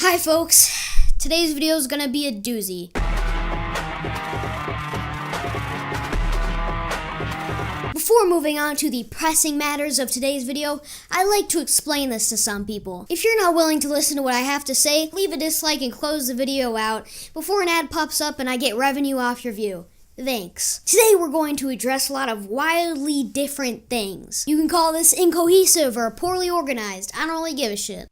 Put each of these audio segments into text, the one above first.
Hi folks, today's video is gonna be a doozy. Before moving on to the pressing matters of today's video, I like to explain this to some people. If you're not willing to listen to what I have to say, leave a dislike and close the video out before an ad pops up and I get revenue off your view. Thanks. Today we're going to address a lot of wildly different things. You can call this incohesive or poorly organized, I don't really give a shit.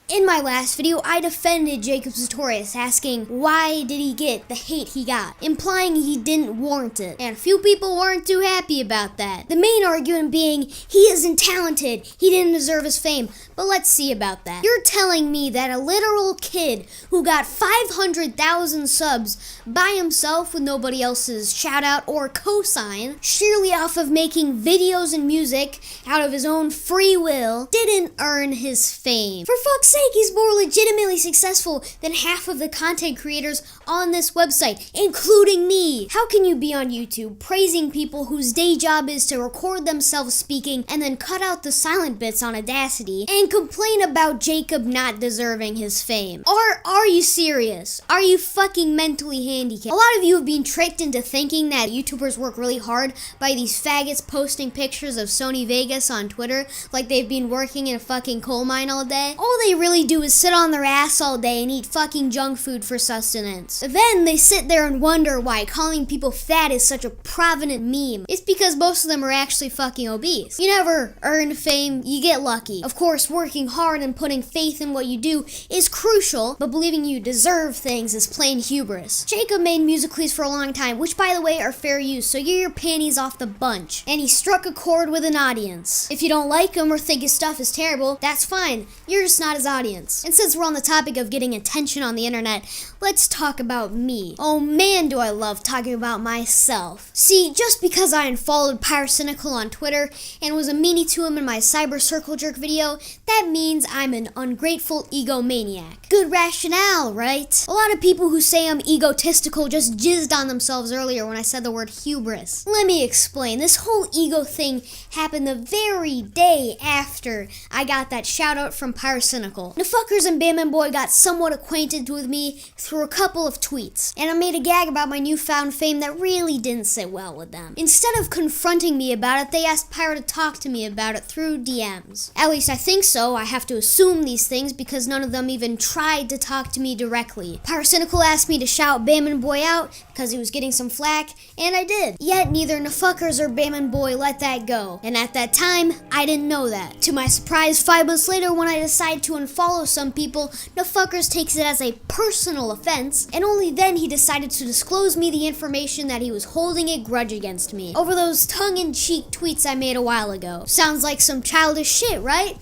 In my last video, I defended Jacob Sartorius, asking why did he get the hate he got, implying he didn't warrant it, and a few people weren't too happy about that. The main argument being, he isn't talented, he didn't deserve his fame, but let's see about that. You're telling me that a literal kid who got 500,000 subs by himself with nobody else's shout out or cosign, sheerly off of making videos and music out of his own free will, didn't earn his fame. For fuck's sake, he's more legitimately successful than half of the content creators on this website, including me. How can you be on YouTube praising people whose day job is to record themselves speaking and then cut out the silent bits on Audacity and complain about Jacob not deserving his fame? Are you serious? Are you fucking mentally handicapped? A lot of you have been tricked into thinking that YouTubers work really hard by these faggots posting pictures of Sony Vegas on Twitter like they've been working in a fucking coal mine all day. All they really do is sit on their ass all day and eat fucking junk food for sustenance. Then they sit there and wonder why calling people fat is such a prominent meme. It's because most of them are actually fucking obese. You never earn fame, you get lucky. Of course, working hard and putting faith in what you do is crucial, but believing you deserve things is plain hubris. Jacob made musicals for a long time, which by the way are fair use, so get your panties off the bunch. And he struck a chord with an audience. If you don't like him or think his stuff is terrible, that's fine. You're just not his audience. And since we're on the topic of getting attention on the internet, let's talk about me. Oh man, do I love talking about myself. See, just because I unfollowed Pyrocynical on Twitter and was a meanie to him in my Circlejerk video, that means I'm an ungrateful egomaniac. Good rationale, right? A lot of people who say I'm egotistical just jizzed on themselves earlier when I said the word hubris. Let me explain. This whole ego thing happened the very day after I got that shout out from Pyrocynical. The fuckers and Bam Boy got somewhat acquainted with me through a couple of tweets, and I made a gag about my newfound fame that really didn't sit well with them. Instead of confronting me about it, they asked Pyro to talk to me about it through DMs. At least I think so. I have to assume these things because none of them even tried to talk to me directly. Pyrocynical asked me to shout Bam Boy out because he was getting some flack, and I did. Yet neither Nafuckers or Bam Boy let that go, and at that time, I didn't know that. To my surprise, 5 months later when I decided to unfollow some people, Nafuckers takes it as a personal offense, and only then he decided to disclose me the information that he was holding a grudge against me over those tongue-in-cheek tweets I made a while ago. Sounds like some childish shit, right?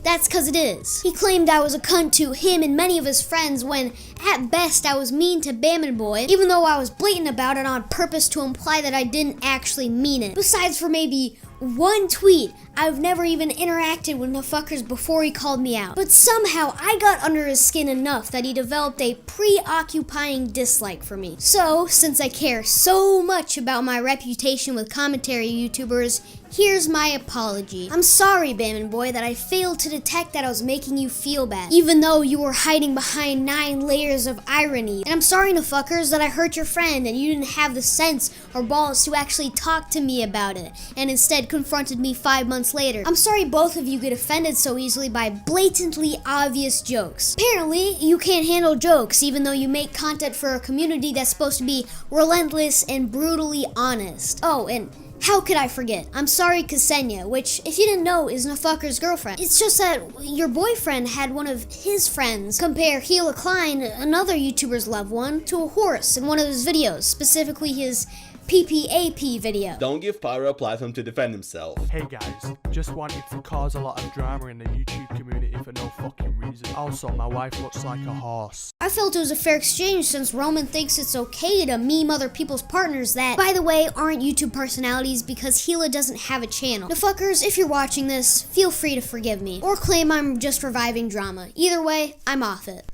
That's cause it is. He claimed I was a cunt to him and many of his friends when, at best, I was mean to Bam Boy, even though I was blatant about it on purpose to imply that I didn't actually mean it. Besides, for maybe one tweet, I've never even interacted with Nafuckers before he called me out. But somehow, I got under his skin enough that he developed a preoccupying dislike for me. So, since I care so much about my reputation with commentary YouTubers, here's my apology. I'm sorry, Bam Boy, that I failed to detect that I was making you feel bad, even though you were hiding behind 9 layers of irony. And I'm sorry, Nafuckers, that I hurt your friend and you didn't have the sense or balls to actually talk to me about it, and instead confronted me 5 months later. I'm sorry both of you get offended so easily by blatantly obvious jokes. Apparently, you can't handle jokes, even though you make content for a community that's supposed to be relentless and brutally honest. Oh, and how could I forget? I'm sorry, Ksenia, which, if you didn't know, is Nafucker's girlfriend. It's just that your boyfriend had one of his friends compare Gila Klein, another YouTuber's loved one, to a horse in one of his videos, specifically his PPAP video. Don't give Pyro a platform to defend himself. Hey guys, just wanted to cause a lot of drama in the YouTube community for no fucking reason. Also, my wife looks like a horse. I felt it was a fair exchange since Roman thinks it's okay to meme other people's partners that, by the way, aren't YouTube personalities because Gila doesn't have a channel. Nafuckers, if you're watching this, feel free to forgive me, or claim I'm just reviving drama. Either way, I'm off it.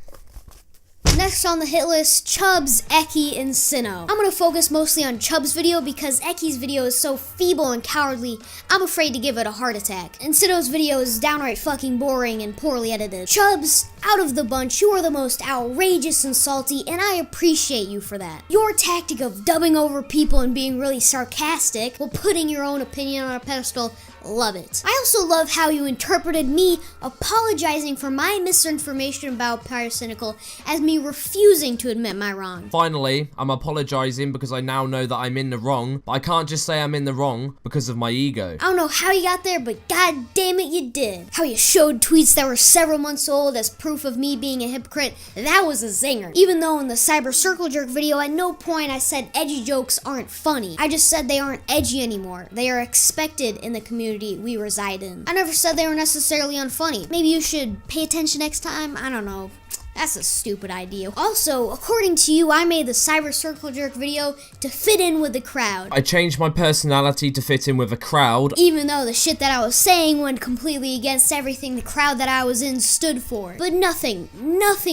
Next on the hit list, Chubbs, Eki, and Sinnoh. I'm gonna focus mostly on Chubbs' video because Eki's video is so feeble and cowardly, I'm afraid to give it a heart attack. And Sinnoh's video is downright fucking boring and poorly edited. Chubbs, out of the bunch, you are the most outrageous and salty, and I appreciate you for that. Your tactic of dubbing over people and being really sarcastic while putting your own opinion on a pedestal, love it. I also love how you interpreted me apologizing for my misinformation about Pyrocynical as me refusing to admit my wrong. Finally, I'm apologizing because I now know that I'm in the wrong, but I can't just say I'm in the wrong because of my ego. I don't know how you got there, but god damn it, you did. How you showed tweets that were several months old as proof of me being a hypocrite, that was a zinger. Even though in the Circlejerk video, at no point I said edgy jokes aren't funny. I just said they aren't edgy anymore. They are expected in the community we reside in. I never said they were necessarily unfunny. Maybe you should pay attention next time? I don't know. That's a stupid idea. Also, according to you, I made the Circlejerk video to fit in with the crowd. I changed my personality to fit in with a crowd, even though the shit that I was saying went completely against everything the crowd that I was in stood for. But nothing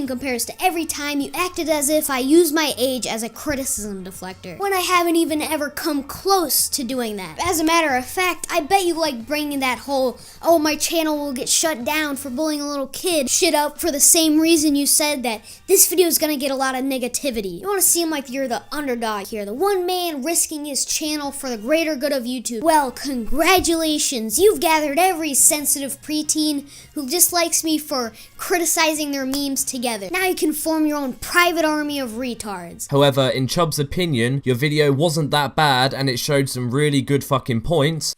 compares to every time you acted as if I used my age as a criticism deflector, when I haven't even ever come close to doing that. As a matter of fact, I bet you like bringing that whole, oh, my channel will get shut down for bullying a little kid shit up for the same reason you said that this video is gonna get a lot of negativity. You wanna seem like you're the underdog here, the one man risking his channel for the greater good of YouTube. Well, congratulations, you've gathered every sensitive preteen who dislikes me for criticizing their memes together. Now you can form your own private army of retards. However, in Chubb's opinion, your video wasn't that bad and it showed some really good fucking points.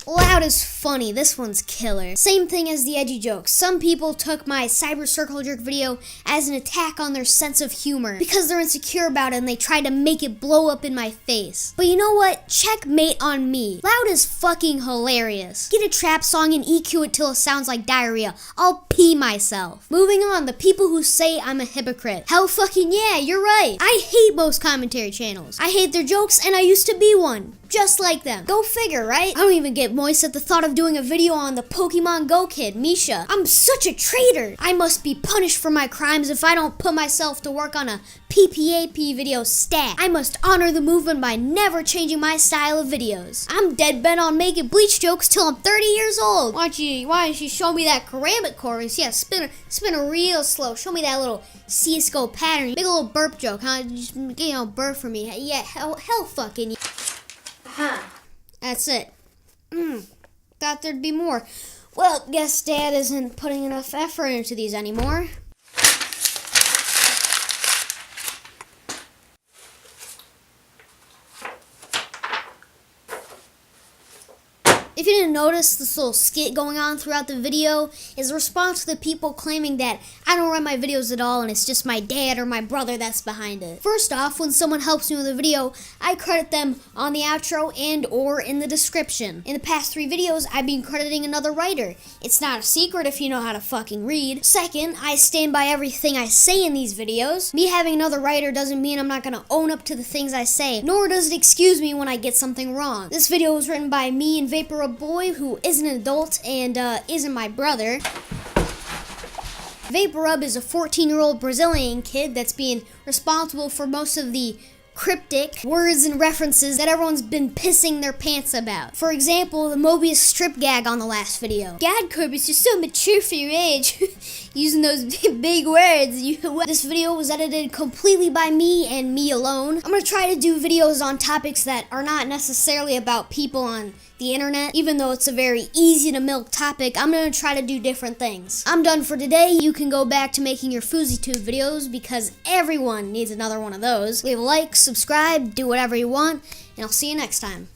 Loud is funny, this one's killer. Same thing as the edgy jokes. Some people took my Circlejerk video as an attack on their sense of humor because they're insecure about it and they tried to make it blow up in my face. But you know what? Checkmate on me. Loud is fucking hilarious. Get a trap song and EQ it till it sounds like diarrhea. I'll pee myself. Moving on, the people who say I'm a hypocrite. Hell fucking yeah, you're right. I hate most commentary channels. I hate their jokes and I used to be one. Just like them. Go figure, right? I don't even get moist at the thought of doing a video on the Pokemon Go kid, Misha. I'm such a traitor. I must be punished for my crimes if I don't put myself to work on a PPAP video stat. I must honor the movement by never changing my style of videos. I'm dead bent on making bleach jokes till I'm 30 years old. Why don't you show me that ceramic chorus? Yeah, spin it real slow. Show me that little CSGO pattern. Make a little burp joke, huh? Just, burp for me. Yeah, hell fucking yeah. That's it. Thought there'd be more. Well, guess Dad isn't putting enough effort into these anymore. If you didn't notice, this little skit going on throughout the video is a response to the people claiming that I don't write my videos at all and it's just my dad or my brother that's behind it. First off, when someone helps me with a video, I credit them on the outro and or in the description. In the past 3 videos, I've been crediting another writer. It's not a secret if you know how to fucking read. Second, I stand by everything I say in these videos. Me having another writer doesn't mean I'm not gonna own up to the things I say, nor does it excuse me when I get something wrong. This video was written by me and Vapor Boy, who isn't an adult and isn't my brother. Vaporub is a 14-year-old Brazilian kid that's being responsible for most of the cryptic words and references that everyone's been pissing their pants about. For example, the Mobius strip gag on the last video. God, Corbus, you're so mature for your age. Using those big words. This video was edited completely by me and me alone. I'm gonna try to do videos on topics that are not necessarily about people on the internet. Even though it's a very easy to milk topic, I'm gonna try to do different things. I'm done for today. You can go back to making your FouseyTube videos because everyone needs another one of those. Leave a like, subscribe, do whatever you want, and I'll see you next time.